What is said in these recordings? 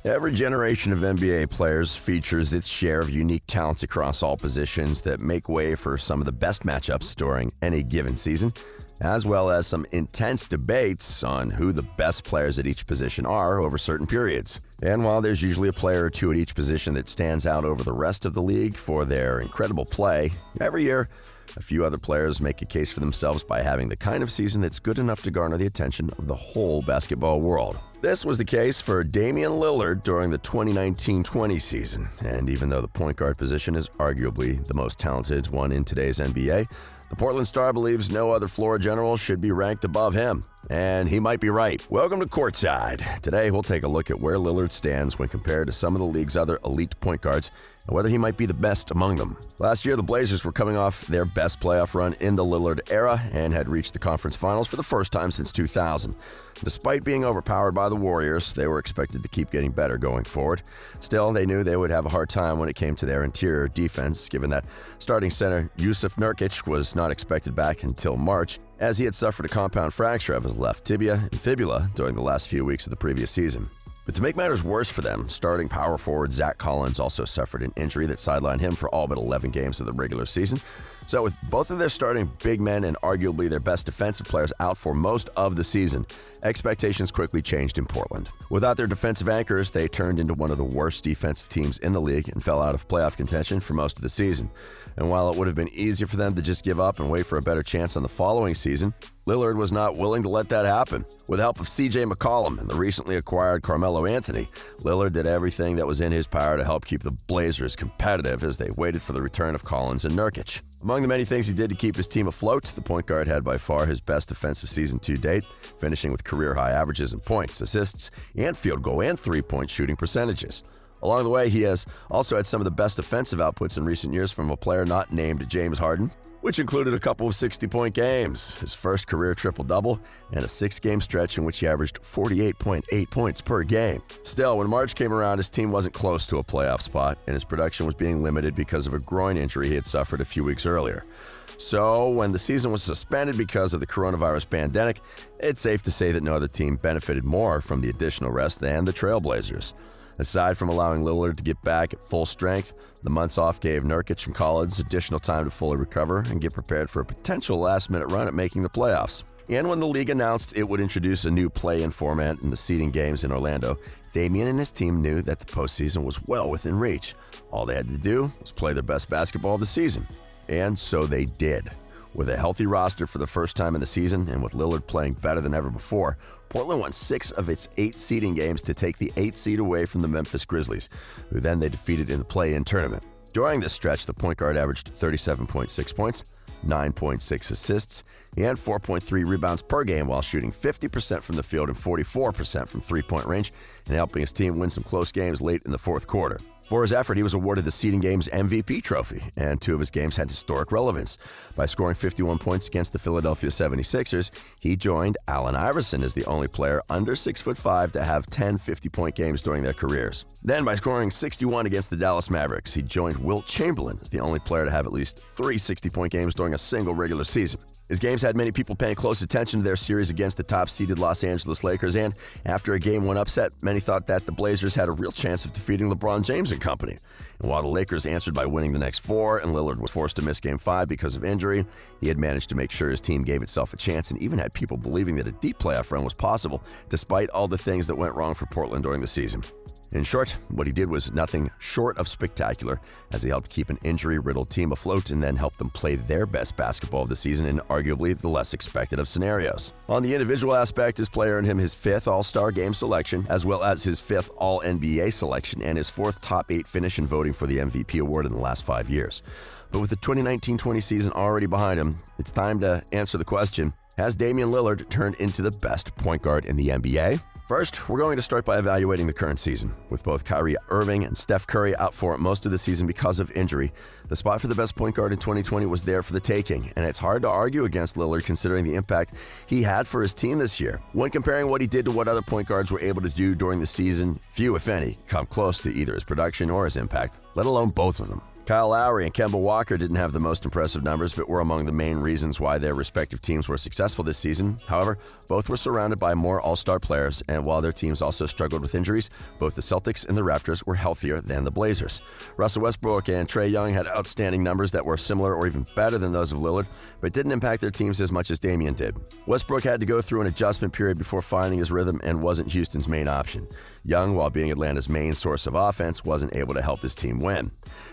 Every generation of NBA players features its share of unique talents across all positions that make way for some of the best matchups during any given season, as well as some intense debates on who the best players at each position are over certain periods. And while there's usually a player or two at each position that stands out over the rest of the league for their incredible play, every year, a few other players make a case for themselves by having the kind of season that's good enough to garner the attention of the whole basketball world. This was the case for Damian Lillard during the 2019-20 season, and even though the point guard position is arguably the most talented one in today's NBA, the Portland Star believes no other floor general should be ranked above him. And he might be right. Welcome to Courtside. Today, we'll take a look at where Lillard stands when compared to some of the league's other elite point guards and whether he might be the best among them. Last year, the Blazers were coming off their best playoff run in the Lillard era and had reached the conference finals for the first time since 2000. Despite being overpowered by the Warriors, they were expected to keep getting better going forward. Still, they knew they would have a hard time when it came to their interior defense, given that starting center Jusuf Nurkic was not expected back until March, as he had suffered a compound fracture of his left tibia and fibula during the last few weeks of the previous season. But to make matters worse for them, starting power forward Zach Collins also suffered an injury that sidelined him for all but 11 games of the regular season. So with both of their starting big men and arguably their best defensive players out for most of the season, expectations quickly changed in Portland. Without their defensive anchors, they turned into one of the worst defensive teams in the league and fell out of playoff contention for most of the season. And while it would have been easier for them to just give up and wait for a better chance on the following season, Lillard was not willing to let that happen. With the help of CJ McCollum and the recently acquired Carmelo Anthony, Lillard did everything that was in his power to help keep the Blazers competitive as they waited for the return of Collins and Nurkic. Among the many things he did to keep his team afloat, the point guard had by far his best defensive season to date, finishing with career-high averages in points, assists, and field goal and three-point shooting percentages. Along the way, he has also had some of the best defensive outputs in recent years from a player not named James Harden, which included a couple of 60-point games, his first career triple-double, and a 6-game stretch in which he averaged 48.8 points per game. Still, when March came around, his team wasn't close to a playoff spot, and his production was being limited because of a groin injury he had suffered a few weeks earlier. So, when the season was suspended because of the coronavirus pandemic, it's safe to say that no other team benefited more from the additional rest than the Trailblazers. Aside from allowing Lillard to get back at full strength, the months off gave Nurkic and Collins additional time to fully recover and get prepared for a potential last-minute run at making the playoffs. And when the league announced it would introduce a new play-in format in the seeding games in Orlando, Damian and his team knew that the postseason was well within reach. All they had to do was play their best basketball of the season. And so they did. With a healthy roster for the first time in the season and with Lillard playing better than ever before, Portland won 6 of its 8 seeding games to take the 8th seed away from the Memphis Grizzlies, who then they defeated in the play-in tournament. During this stretch, the point guard averaged 37.6 points, 9.6 assists, and 4.3 rebounds per game while shooting 50% from the field and 44% from three-point range and helping his team win some close games late in the fourth quarter. For his effort, he was awarded the Seeding Games MVP trophy, and 2 of his games had historic relevance. By scoring 51 points against the Philadelphia 76ers, he joined Allen Iverson as the only player under 6'5" to have 10 50-point games during their careers. Then, by scoring 61 against the Dallas Mavericks, he joined Wilt Chamberlain as the only player to have at least 3 60-point games during a single regular season. His games had many people paying close attention to their series against the top-seeded Los Angeles Lakers, and after a Game 1 upset, many thought that the Blazers had a real chance of defeating LeBron James and company. And while the Lakers answered by winning the next 4 and Lillard was forced to miss Game 5 because of injury, he had managed to make sure his team gave itself a chance and even had people believing that a deep playoff run was possible, despite all the things that went wrong for Portland during the season. In short, what he did was nothing short of spectacular, as he helped keep an injury-riddled team afloat and then helped them play their best basketball of the season in arguably the less expected of scenarios. On the individual aspect, his play earned him his 5th All-Star Game selection, as well as his 5th All-NBA selection and his 4th top 8 finish in voting for the MVP award in the last 5 years. But with the 2019-20 season already behind him, it's time to answer the question, has Damian Lillard turned into the best point guard in the NBA? First, we're going to start by evaluating the current season. With both Kyrie Irving and Steph Curry out for most of the season because of injury, the spot for the best point guard in 2020 was there for the taking, and it's hard to argue against Lillard considering the impact he had for his team this year. When comparing what he did to what other point guards were able to do during the season, few, if any, come close to either his production or his impact, let alone both of them. Kyle Lowry and Kemba Walker didn't have the most impressive numbers, but were among the main reasons why their respective teams were successful this season. However, both were surrounded by more all-star players, and while their teams also struggled with injuries, both the Celtics and the Raptors were healthier than the Blazers. Russell Westbrook and Trae Young had outstanding numbers that were similar or even better than those of Lillard, but didn't impact their teams as much as Damian did. Westbrook had to go through an adjustment period before finding his rhythm and wasn't Houston's main option. Young, while being Atlanta's main source of offense, wasn't able to help his team win.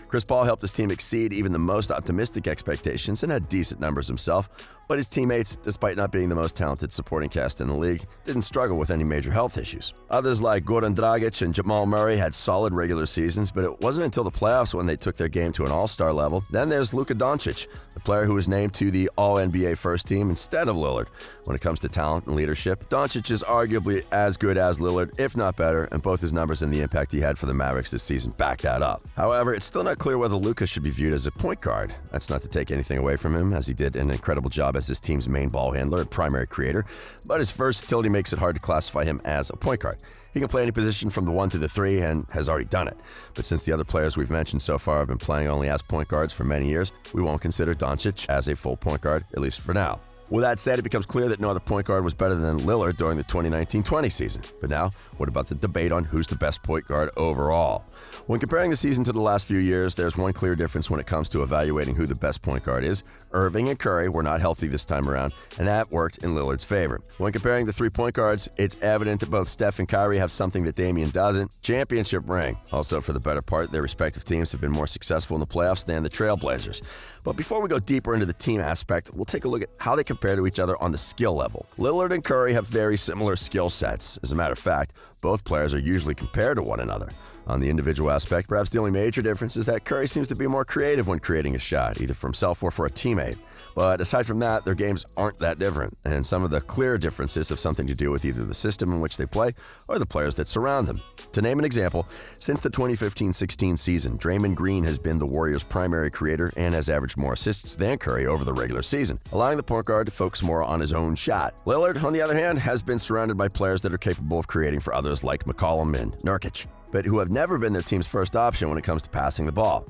Chris Paul helped his team exceed even the most optimistic expectations and had decent numbers himself, but his teammates, despite not being the most talented supporting cast in the league, didn't struggle with any major health issues. Others like Goran Dragic and Jamal Murray had solid regular seasons, but it wasn't until the playoffs when they took their game to an all-star level. Then there's Luka Doncic, the player who was named to the All-NBA first team instead of Lillard. When it comes to talent and leadership, Doncic is arguably as good as Lillard, if not better, and both his numbers and the impact he had for the Mavericks this season back that up. However, it's still not clear whether Luka should be viewed as a point guard. That's not to take anything away from him, as he did an incredible job as his team's main ball handler and primary creator, but his versatility makes it hard to classify him as a point guard. He can play any position from the 1 to the 3 and has already done it. But since the other players we've mentioned so far have been playing only as point guards for many years, we won't consider Doncic as a full point guard, at least for now. With that said, it becomes clear that no other point guard was better than Lillard during the 2019-20 season. But now, what about the debate on who's the best point guard overall? When comparing the season to the last few years, there's one clear difference when it comes to evaluating who the best point guard is. Irving and Curry were not healthy this time around, and that worked in Lillard's favor. When comparing the 3-point guards, it's evident that both Steph and Kyrie have something that Damian doesn't: championship ring. Also, for the better part, their respective teams have been more successful in the playoffs than the Trailblazers. But before we go deeper into the team aspect, we'll take a look at how they compare to each other on the skill level. Lillard and Curry have very similar skill sets. As a matter of fact, both players are usually compared to one another. On the individual aspect, perhaps the only major difference is that Curry seems to be more creative when creating a shot, either for himself or for a teammate. But aside from that, their games aren't that different, and some of the clear differences have something to do with either the system in which they play or the players that surround them. To name an example, since the 2015-16 season, Draymond Green has been the Warriors' primary creator and has averaged more assists than Curry over the regular season, allowing the point guard to focus more on his own shot. Lillard, on the other hand, has been surrounded by players that are capable of creating for others like McCollum and Nurkic, but who have never been their team's first option when it comes to passing the ball.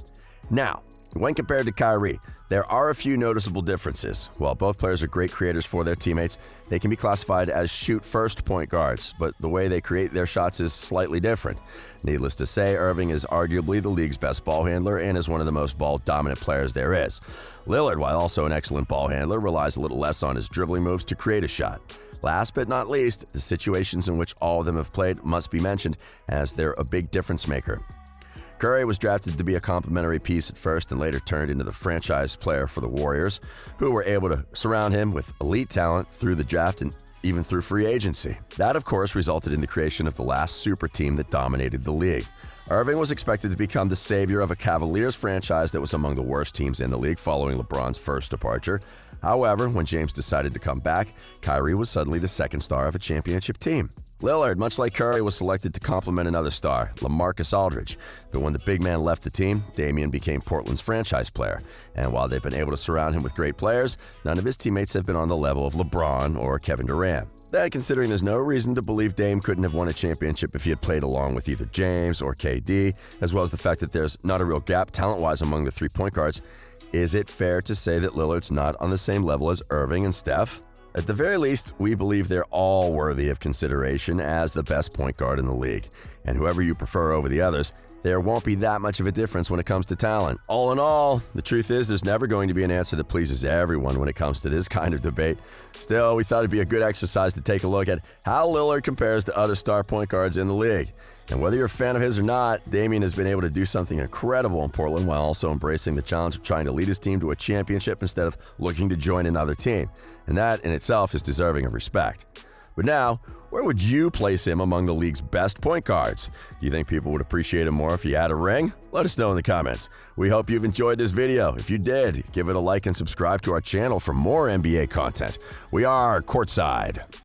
Now, when compared to Kyrie, there are a few noticeable differences. While both players are great creators for their teammates, they can be classified as shoot-first point guards, but the way they create their shots is slightly different. Needless to say, Irving is arguably the league's best ball handler and is one of the most ball-dominant players there is. Lillard, while also an excellent ball handler, relies a little less on his dribbling moves to create a shot. Last but not least, the situations in which all of them have played must be mentioned, as they're a big difference maker. Curry was drafted to be a complimentary piece at first and later turned into the franchise player for the Warriors, who were able to surround him with elite talent through the draft and even through free agency. That, of course, resulted in the creation of the last super team that dominated the league. Irving was expected to become the savior of a Cavaliers franchise that was among the worst teams in the league following LeBron's first departure. However, when James decided to come back, Kyrie was suddenly the second star of a championship team. Lillard, much like Curry, was selected to complement another star, LaMarcus Aldridge. But when the big man left the team, Damian became Portland's franchise player. And while they've been able to surround him with great players, none of his teammates have been on the level of LeBron or Kevin Durant. Then, considering there's no reason to believe Dame couldn't have won a championship if he had played along with either James or KD, as well as the fact that there's not a real gap talent-wise among the 3-point guards, is it fair to say that Lillard's not on the same level as Irving and Steph? At the very least, we believe they're all worthy of consideration as the best point guard in the league. And whoever you prefer over the others, there won't be that much of a difference when it comes to talent. All in all, the truth is there's never going to be an answer that pleases everyone when it comes to this kind of debate. Still, we thought it'd be a good exercise to take a look at how Lillard compares to other star point guards in the league. And whether you're a fan of his or not, Damian has been able to do something incredible in Portland while also embracing the challenge of trying to lead his team to a championship instead of looking to join another team. And that in itself is deserving of respect. But now, where would you place him among the league's best point guards? Do you think people would appreciate him more if he had a ring? Let us know in the comments. We hope you've enjoyed this video. If you did, give it a like and subscribe to our channel for more NBA content. We are Courtside.